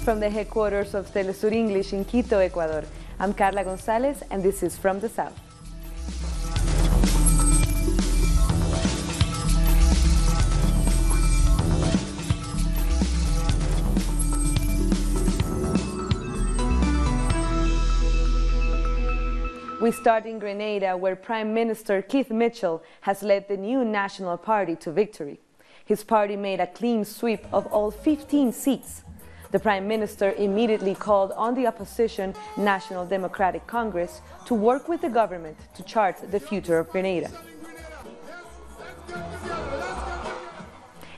From the headquarters of teleSUR English in Quito, Ecuador, I'm Carla Gonzalez, and this is From the South. We start in Grenada, where Prime Minister Keith Mitchell has led the new National Party to victory. His party made a clean sweep of all 15 seats. The Prime Minister immediately called on the opposition National Democratic Congress to work with the government to chart the future of Grenada.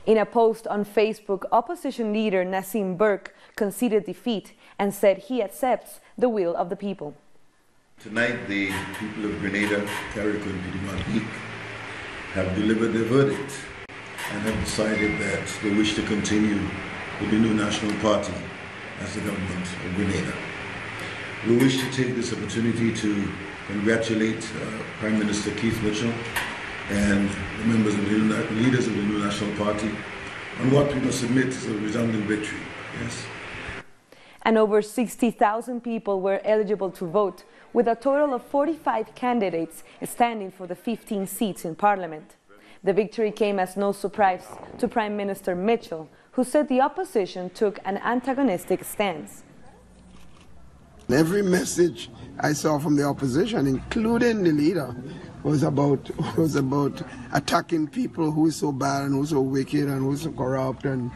In a post on Facebook, opposition leader Nassim Burke conceded defeat and said he accepts the will of the people. Tonight, the people of Grenada, Carriacou and Panama have delivered their verdict and have decided that they wish to continue with the new National Party as the government of Grenada. We wish to take this opportunity to congratulate Prime Minister Keith Mitchell and the members of the leaders of the new National Party on what we must admit is a resounding victory. Yes. And over 60,000 people were eligible to vote, with a total of 45 candidates standing for the 15 seats in Parliament. The victory came as no surprise to Prime Minister Mitchell, who said the opposition took an antagonistic stance. Every message I saw from the opposition, including the leader, was about attacking people who is so bad and who is so wicked and who is so corrupt and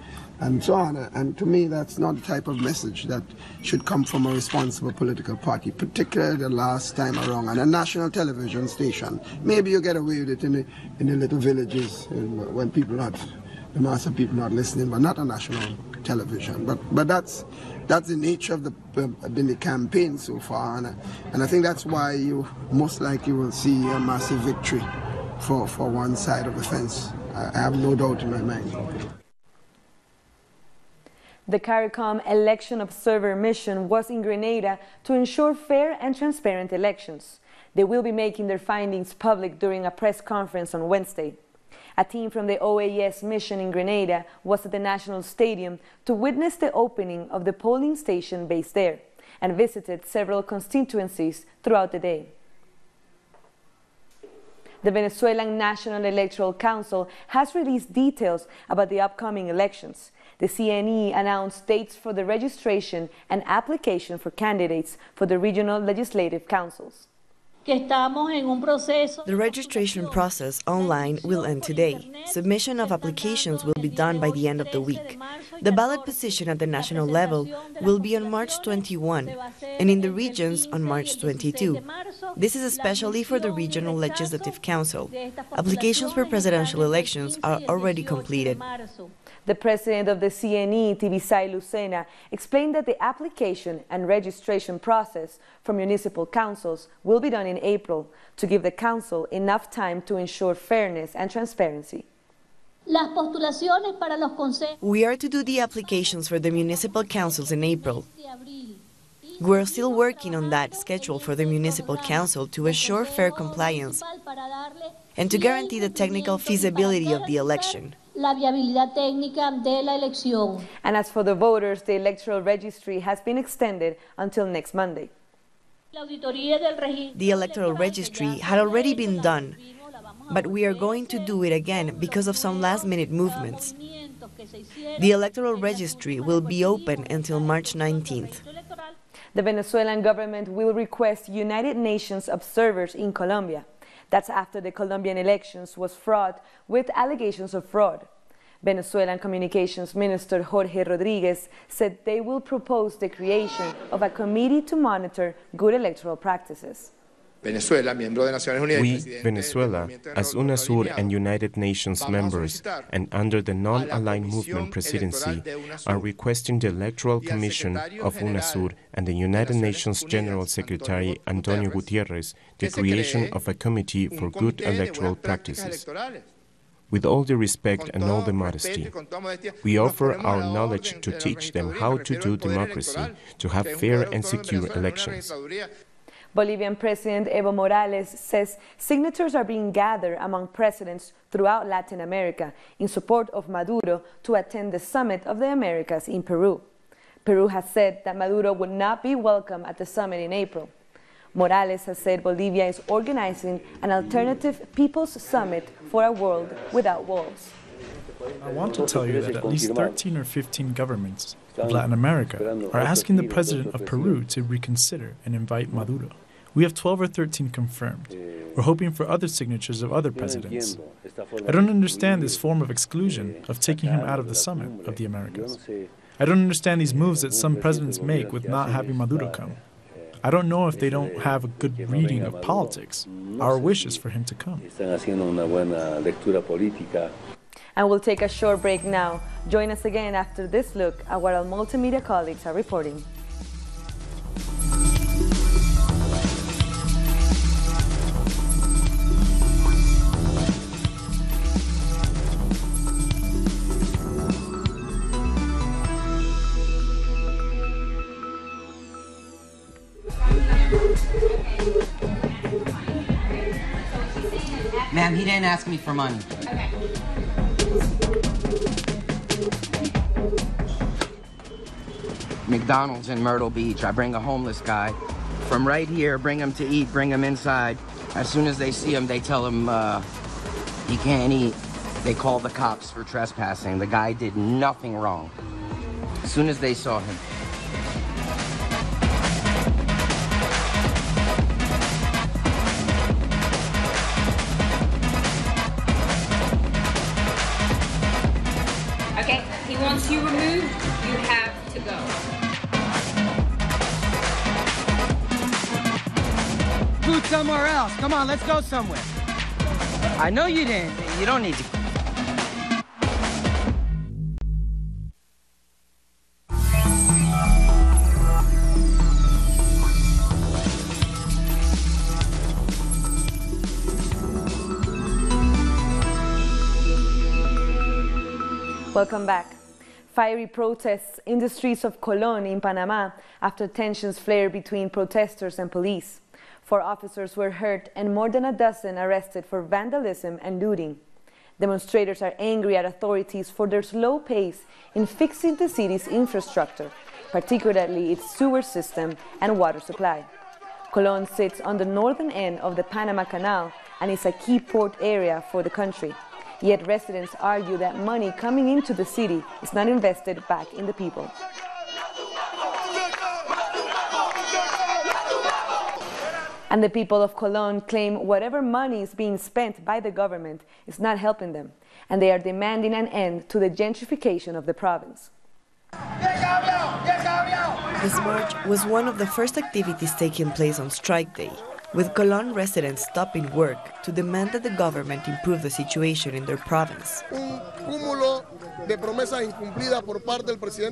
so on. And to me, that's not the type of message that should come from a responsible political party, particularly the last time around on a national television station. Maybe you get away with it in the little villages when the mass of people not listening, but not on national television. But that's the nature of the campaign so far, and I think that's why you most likely will see a massive victory for one side of the fence. I have no doubt in my mind. The CARICOM election observer mission was in Grenada to ensure fair and transparent elections. They will be making their findings public during a press conference on Wednesday. A team from the OAS mission in Grenada was at the National Stadium to witness the opening of the polling station based there and visited several constituencies throughout the day. The Venezuelan National Electoral Council has released details about the upcoming elections. The CNE announced dates for the registration and application for candidates for the regional legislative councils. The registration process online will end today. Submission of applications will be done by the end of the week. The ballot position at the national level will be on March 21 and in the regions on March 22. This is especially for the Regional Legislative Council. Applications for presidential elections are already completed. The president of the CNE, Tibisay Lucena, explained that the application and registration process for municipal councils will be done in April to give the council enough time to ensure fairness and transparency. We are to do the applications for the municipal councils in April. We're still working on that schedule for the municipal council to assure fair compliance and to guarantee the technical feasibility of the election. And as for the voters, the electoral registry has been extended until next Monday. The electoral registry had already been done, but we are going to do it again because of some last-minute movements. The electoral registry will be open until March 19th. The Venezuelan government will request United Nations observers in Colombia. That's after the Colombian elections was fraught with allegations of fraud. Venezuelan Communications Minister Jorge Rodriguez said they will propose the creation of a committee to monitor good electoral practices. We, Venezuela, as UNASUR and United Nations members and under the non-aligned movement presidency, are requesting the Electoral Commission of UNASUR and the United Nations General Secretary Antonio Gutierrez the creation of a committee for good electoral practices. With all the respect and all the modesty, we offer our knowledge to teach them how to do democracy, to have fair and secure elections. Bolivian President Evo Morales says signatures are being gathered among presidents throughout Latin America in support of Maduro to attend the Summit of the Americas in Peru. Peru has said that Maduro would not be welcome at the summit in April. Morales has said Bolivia is organizing an alternative People's Summit for a world without walls. I want to tell you that at least 13 or 15 governments of Latin America are asking the president of Peru to reconsider and invite Maduro. We have 12 or 13 confirmed. We're hoping for other signatures of other presidents. I don't understand this form of exclusion of taking him out of the summit of the Americas. I don't understand these moves that some presidents make with not having Maduro come. I don't know if they don't have a good reading of politics. Our wish is for him to come. And we'll take a short break now. Join us again after this look at what our multimedia colleagues are reporting. Ma'am, he didn't ask me for money. Okay. McDonald's in Myrtle Beach. I bring a homeless guy from right here, bring him to eat, bring him inside. As soon as they see him, they tell him he can't eat. They call the cops for trespassing. The guy did nothing wrong. As soon as they saw him. Okay, he wants you removed, you have to go. Food somewhere else. Come on, let's go somewhere. I know you didn't. You don't need to. Welcome back. Fiery protests in the streets of Colón in Panama after tensions flared between protesters and police. 4 officers were hurt and more than a dozen arrested for vandalism and looting. Demonstrators are angry at authorities for their slow pace in fixing the city's infrastructure, particularly its sewer system and water supply. Colón sits on the northern end of the Panama Canal and is a key port area for the country. Yet residents argue that money coming into the city is not invested back in the people. And the people of Colón claim whatever money is being spent by the government is not helping them, and they are demanding an end to the gentrification of the province. This march was one of the first activities taking place on strike day, with Colón residents stopping work to demand that the government improve the situation in their province.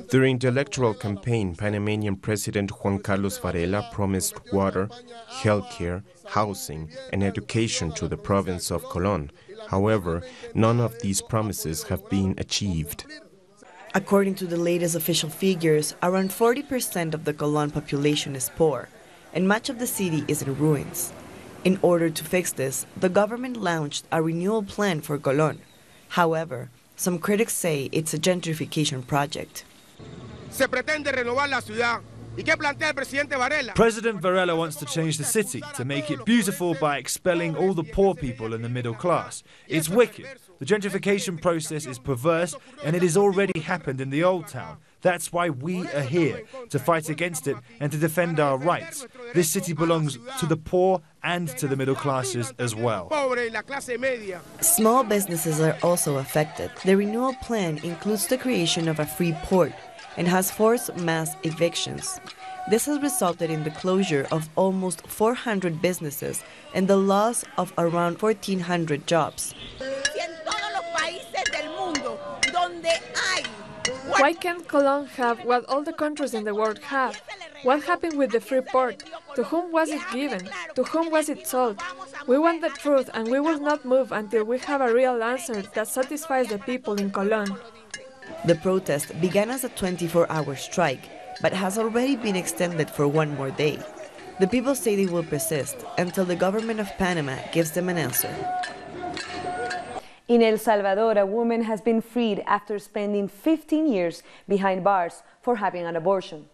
During the electoral campaign, Panamanian President Juan Carlos Varela promised water, healthcare, housing, and education to the province of Colón. However, none of these promises have been achieved. According to the latest official figures, around 40% of the Colón population is poor, and much of the city is in ruins. In order to fix this, the government launched a renewal plan for Colón. However, some critics say it's a gentrification project. President Varela wants to change the city to make it beautiful by expelling all the poor people and the middle class. It's wicked. The gentrification process is perverse, and it has already happened in the old town. That's why we are here, to fight against it and to defend our rights. This city belongs to the poor and to the middle classes as well. Small businesses are also affected. The renewal plan includes the creation of a free port and has forced mass evictions. This has resulted in the closure of almost 400 businesses and the loss of around 1,400 jobs. Why can't Colón have what all the countries in the world have? What happened with the free port? To whom was it given? To whom was it sold? We want the truth, and we will not move until we have a real answer that satisfies the people in Colón. The protest began as a 24-hour strike, but has already been extended for one more day. The people say they will persist until the government of Panama gives them an answer. In El Salvador, a woman has been freed after spending 15 years behind bars for having an abortion.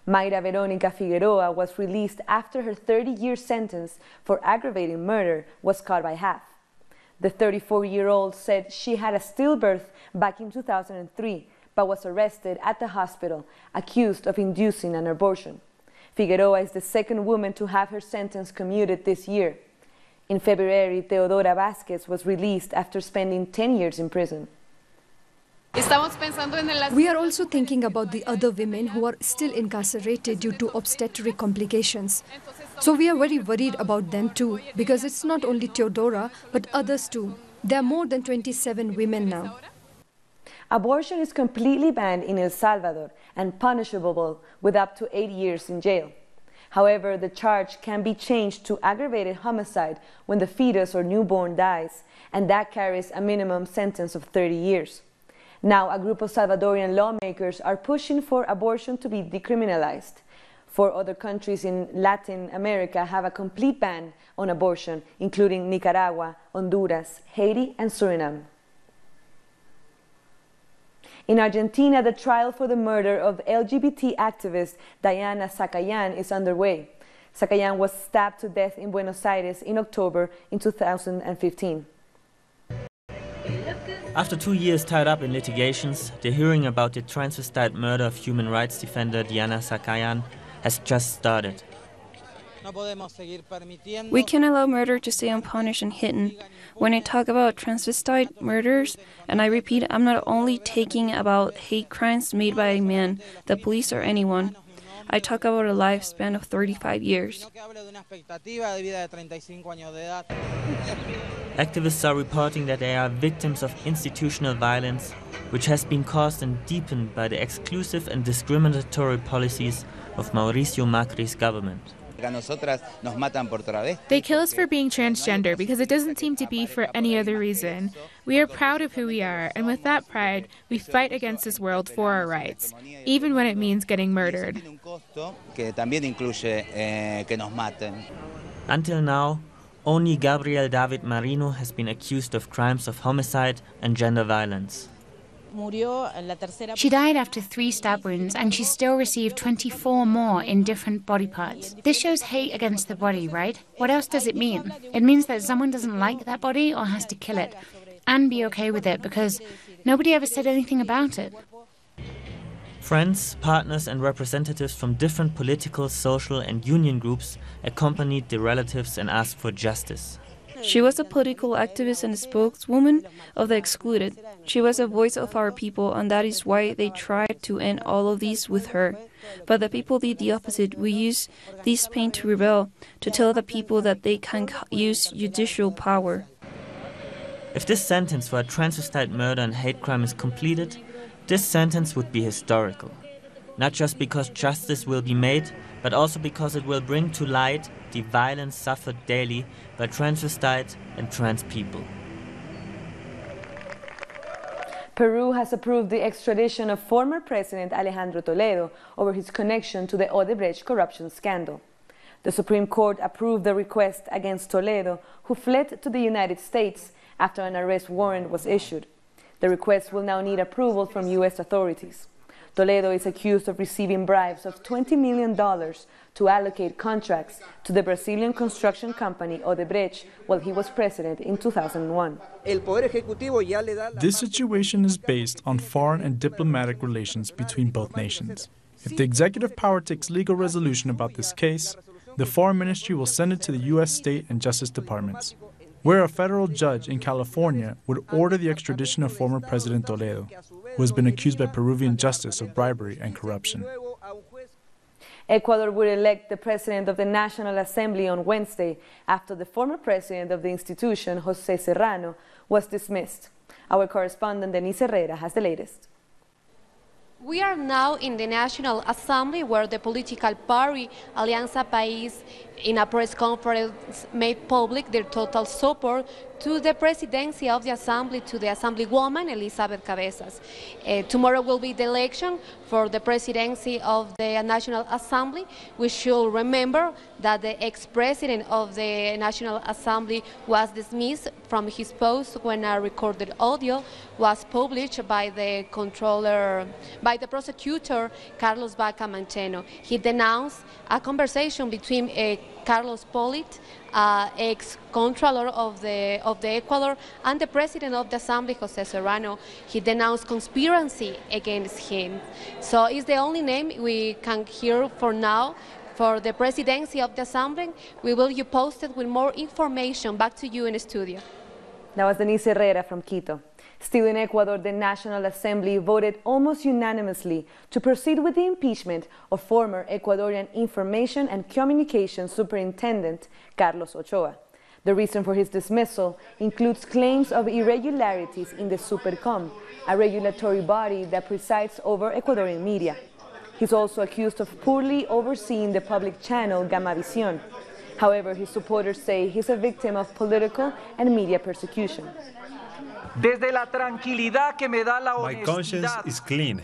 Mayra Verónica Figueroa was released after her 30-year sentence for aggravating murder was cut by half. The 34-year-old said she had a stillbirth back in 2003, but was arrested at the hospital, accused of inducing an abortion. Figueroa is the second woman to have her sentence commuted this year. In February, Teodora Vázquez was released after spending 10 years in prison. We are also thinking about the other women who are still incarcerated due to obstetric complications. So we are very worried about them too, because it's not only Teodora, but others too. There are more than 27 women now. Abortion is completely banned in El Salvador and punishable with up to 8 years in jail. However, the charge can be changed to aggravated homicide when the fetus or newborn dies, and that carries a minimum sentence of 30 years. Now, a group of Salvadorian lawmakers are pushing for abortion to be decriminalized. 4 other countries in Latin America have a complete ban on abortion, including Nicaragua, Honduras, Haiti, and Suriname. In Argentina, the trial for the murder of LGBT activist Diana Zacayán is underway. Zacayán was stabbed to death in Buenos Aires in October in 2015. After 2 years tied up in litigations, the hearing about the transvestite murder of human rights defender Diana Zacayán has just started. We can't allow murder to stay unpunished and hidden. When I talk about transvestite murders, and I repeat, I'm not only talking about hate crimes made by a man, the police, or anyone. I talk about a lifespan of 35 years. Activists are reporting that they are victims of institutional violence, which has been caused and deepened by the exclusive and discriminatory policies of Mauricio Macri's government. They kill us for being transgender because it doesn't seem to be for any other reason. We are proud of who we are, and with that pride, we fight against this world for our rights, even when it means getting murdered. Until now, only Gabriel David Marino has been accused of crimes of homicide and gender violence. She died after 3 stab wounds, and she still received 24 more in different body parts. This shows hate against the body, right? What else does it mean? It means that someone doesn't like that body or has to kill it, and be okay with it, because nobody ever said anything about it. Friends, partners and representatives from different political, social and union groups accompanied the relatives and asked for justice. She was a political activist and a spokeswoman of the excluded. She was a voice of our people, and that is why they tried to end all of these with her. But the people did the opposite. We used this pain to rebel, to tell the people that they can use judicial power. If this sentence for a transvestite murder and hate crime is completed, this sentence would be historical. Not just because justice will be made, but also because it will bring to light the violence suffered daily by transvestite and trans people. Peru has approved the extradition of former President Alejandro Toledo over his connection to the Odebrecht corruption scandal. The Supreme Court approved the request against Toledo, who fled to the United States after an arrest warrant was issued. The request will now need approval from U.S. authorities. Toledo is accused of receiving bribes of $20 million to allocate contracts to the Brazilian construction company Odebrecht while he was president in 2001. This situation is based on foreign and diplomatic relations between both nations. If the executive power takes legal resolution about this case, the Foreign Ministry will send it to the U.S. State and Justice Departments, where a federal judge in California would order the extradition of former President Toledo, who has been accused by Peruvian justice of bribery and corruption. Ecuador will elect the president of the National Assembly on Wednesday after the former president of the institution, José Serrano, was dismissed. Our correspondent Denise Herrera has the latest. We are now in the National Assembly, where the political party Alianza País in a press conference, made public their total support to the presidency of the Assembly, to the Assemblywoman, Elizabeth Cabezas. Tomorrow will be the election for the presidency of the National Assembly. We should remember that the ex-president of the National Assembly was dismissed from his post when a recorded audio was published by the prosecutor, Carlos Vaca Mancheno. He denounced a conversation between Carlos Polit, ex-controller of the Ecuador, and the president of the Assembly, José Serrano. He denounced conspiracy against him. So it's the only name we can hear for now for the presidency of the Assembly. We will be posted with more information. Back to you in the studio. That was Denise Herrera from Quito. Still in Ecuador, the National Assembly voted almost unanimously to proceed with the impeachment of former Ecuadorian Information and Communication Superintendent Carlos Ochoa. The reason for his dismissal includes claims of irregularities in the Supercom, a regulatory body that presides over Ecuadorian media. He's also accused of poorly overseeing the public channel Gamavisión. However, his supporters say he's a victim of political and media persecution. My conscience is clean,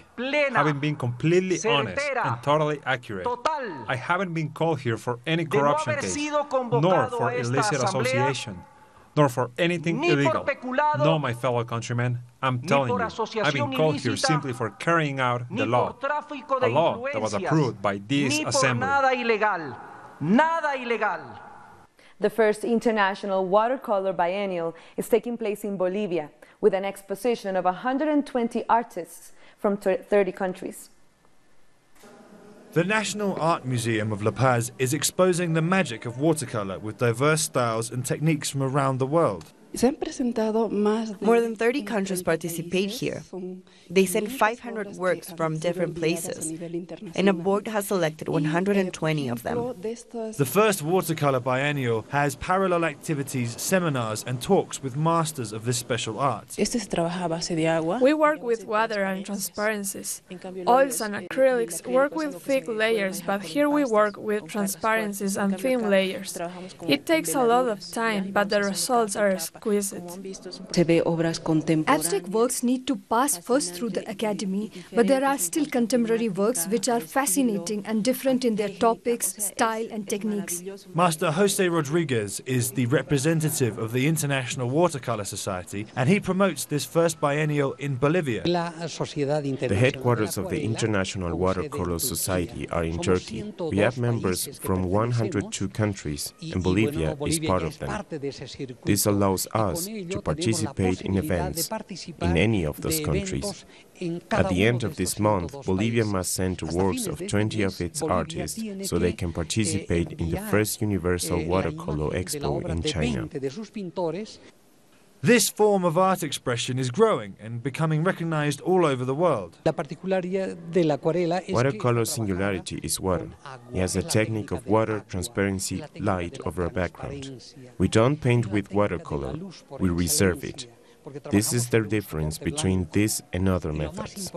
having been completely honest and totally accurate. I haven't been called here for any corruption case, nor for illicit association, nor for anything illegal. No, my fellow countrymen, I'm telling you, I've been called here simply for carrying out the law, a law that was approved by this assembly. The first international watercolor biennial is taking place in Bolivia with an exposition of 120 artists from 30 countries. The National Art Museum of La Paz is exposing the magic of watercolor with diverse styles and techniques from around the world. More than 30 countries participate here. They send 500 works from different places, and a board has selected 120 of them. The first watercolor biennial has parallel activities, seminars and talks with masters of this special art. We work with water and transparencies. Oils and acrylics work with thick layers, but here we work with transparencies and thin layers. It takes a lot of time, but the results are exquisite. Abstract works need to pass first through the academy, but there are still contemporary works which are fascinating and different in their topics, style and techniques. Master Jose Rodriguez is the representative of the International Watercolor Society, and he promotes this first biennial in Bolivia. The headquarters of the International Watercolor Society are in Turkey. We have members from 102 countries, and Bolivia is part of them. This allows us to participate in events in any of those countries. At the end of this month, Bolivia must send works of 20 of its artists so they can participate in the first Universal Watercolor Expo in China. This form of art expression is growing and becoming recognized all over the world. Watercolor's singularity is water. It has a technique of water, transparency, light over a background. We don't paint with watercolor, we reserve it. This is the difference between this and other methods.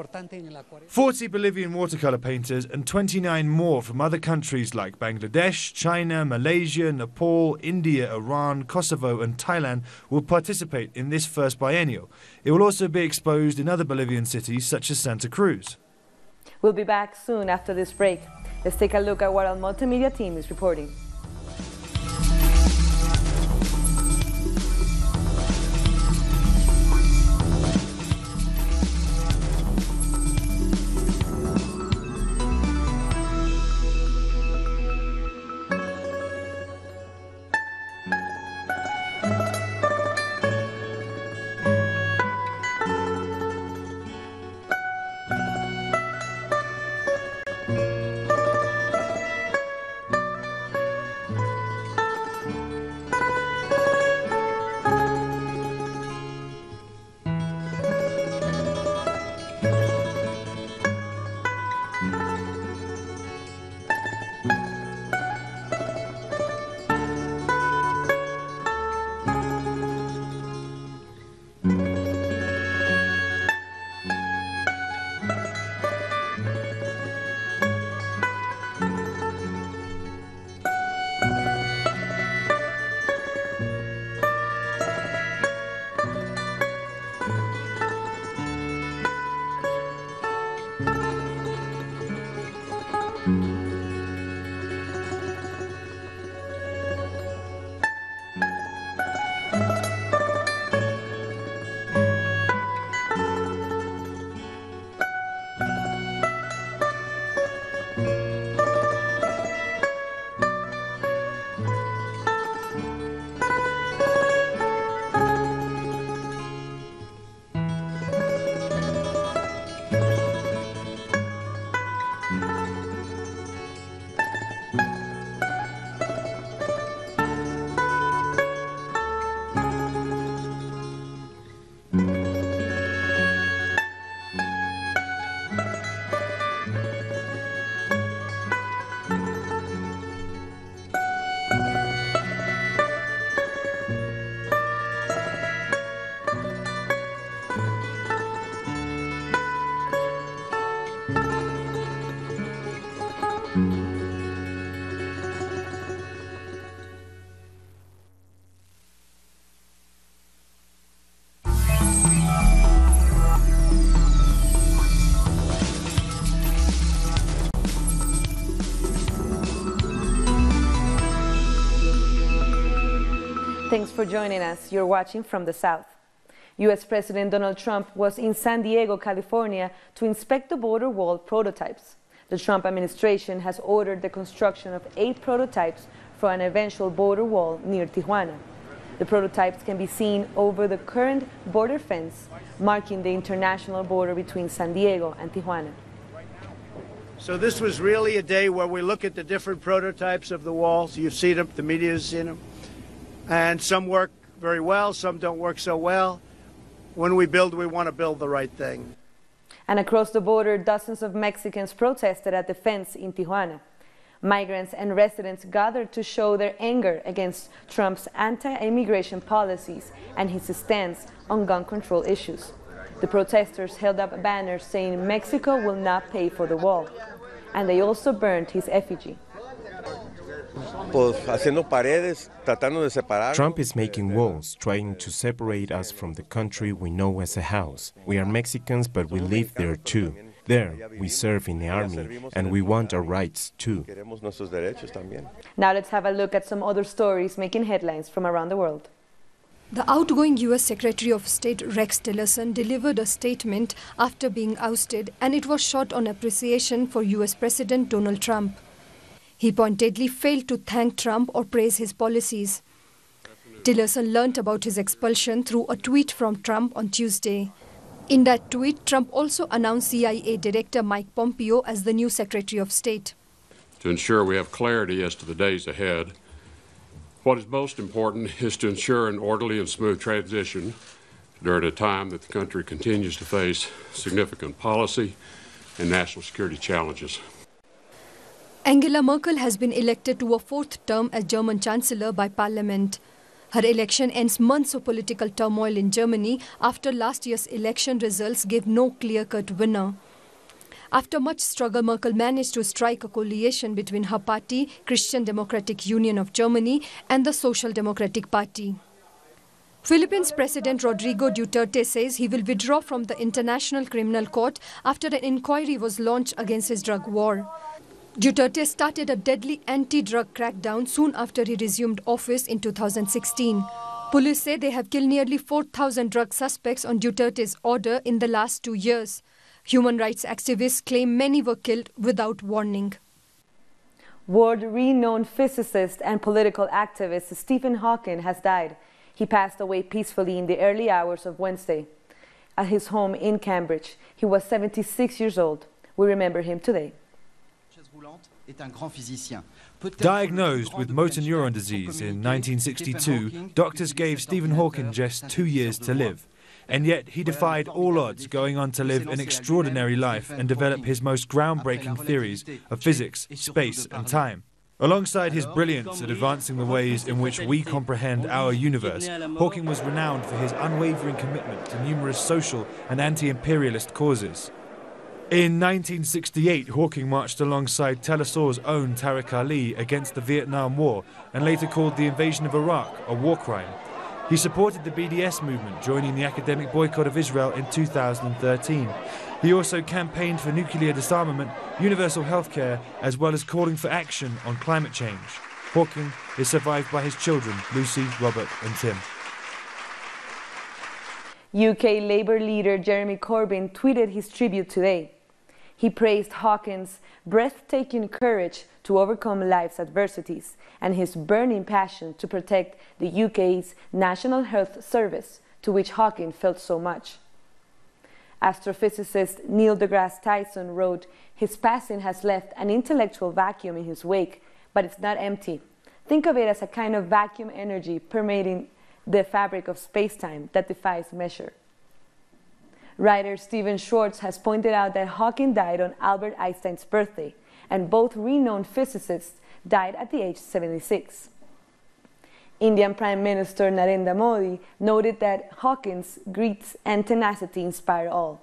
40 Bolivian watercolor painters and 29 more from other countries like Bangladesh, China, Malaysia, Nepal, India, Iran, Kosovo and Thailand will participate in this first biennial. It will also be exposed in other Bolivian cities such as Santa Cruz. We'll be back soon after this break. Let's take a look at what our multimedia team is reporting. Thanks for joining us. You're watching From the South. U.S. President Donald Trump was in San Diego, California to inspect the border wall prototypes. The Trump administration has ordered the construction of 8 prototypes for an eventual border wall near Tijuana. The prototypes can be seen over the current border fence, marking the international border between San Diego and Tijuana. So this was really a day where we look at the different prototypes of the walls. You've seen them, the media has seen them. And some work very well, some don't work so well. When we build, we want to build the right thing. And across the border, dozens of Mexicans protested at the fence in Tijuana. Migrants and residents gathered to show their anger against Trump's anti-immigration policies and his stance on gun control issues. The protesters held up banners saying Mexico will not pay for the wall. And they also burned his effigy. Trump is making walls, trying to separate us from the country we know as a house. We are Mexicans, but we live there too. There, we serve in the army, and we want our rights too. Now let's have a look at some other stories making headlines from around the world. The outgoing U.S. Secretary of State Rex Tillerson delivered a statement after being ousted, and it was short on appreciation for U.S. President Donald Trump. He pointedly failed to thank Trump or praise his policies. Tillerson learnt about his expulsion through a tweet from Trump on Tuesday. In that tweet, Trump also announced CIA Director Mike Pompeo as the new Secretary of State. To ensure we have clarity as to the days ahead, what is most important is to ensure an orderly and smooth transition during a time that the country continues to face significant policy and national security challenges. Angela Merkel has been elected to a 4th term as German Chancellor by Parliament. Her election ends months of political turmoil in Germany after last year's election results gave no clear-cut winner. After much struggle, Merkel managed to strike a coalition between her party, Christian Democratic Union of Germany, and the Social Democratic Party. Philippines President Rodrigo Duterte says he will withdraw from the International Criminal Court after an inquiry was launched against his drug war. Duterte started a deadly anti-drug crackdown soon after he resumed office in 2016. Police say they have killed nearly 4,000 drug suspects on Duterte's order in the last 2 years. Human rights activists claim many were killed without warning. World-renowned physicist and political activist Stephen Hawking has died. He passed away peacefully in the early hours of Wednesday at his home in Cambridge. He was 76 years old. We remember him today. Diagnosed with motor neuron disease in 1962, doctors gave Stephen Hawking just 2 years to live. And yet he defied all odds, going on to live an extraordinary life and develop his most groundbreaking theories of physics, space and time. Alongside his brilliance at advancing the ways in which we comprehend our universe, Hawking was renowned for his unwavering commitment to numerous social and anti-imperialist causes. In 1968, Hawking marched alongside teleSUR's own Tariq Ali against the Vietnam War and later called the invasion of Iraq a war crime. He supported the BDS movement, joining the academic boycott of Israel in 2013. He also campaigned for nuclear disarmament, universal healthcare, as well as calling for action on climate change. Hawking is survived by his children, Lucy, Robert and Tim. UK Labour leader Jeremy Corbyn tweeted his tribute today. He praised Hawking's breathtaking courage to overcome life's adversities and his burning passion to protect the UK's National Health Service, to which Hawking felt so much. Astrophysicist Neil deGrasse Tyson wrote, "His passing has left an intellectual vacuum in his wake, but it's not empty. Think of it as a kind of vacuum energy permeating the fabric of space-time that defies measure." Writer Stephen Schwartz has pointed out that Hawking died on Albert Einstein's birthday, and both renowned physicists died at the age of 76. Indian Prime Minister Narendra Modi noted that Hawking's grit and tenacity inspire all.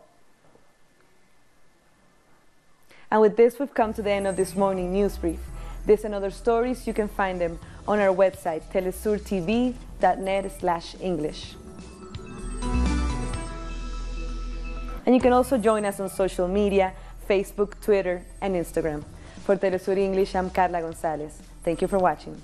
And with this, we've come to the end of this morning news brief. This and other stories, you can find them on our website, telesurtv.net/English. And you can also join us on social media, Facebook, Twitter, and Instagram. For TeleSUR English, I'm Carla Gonzalez. Thank you for watching.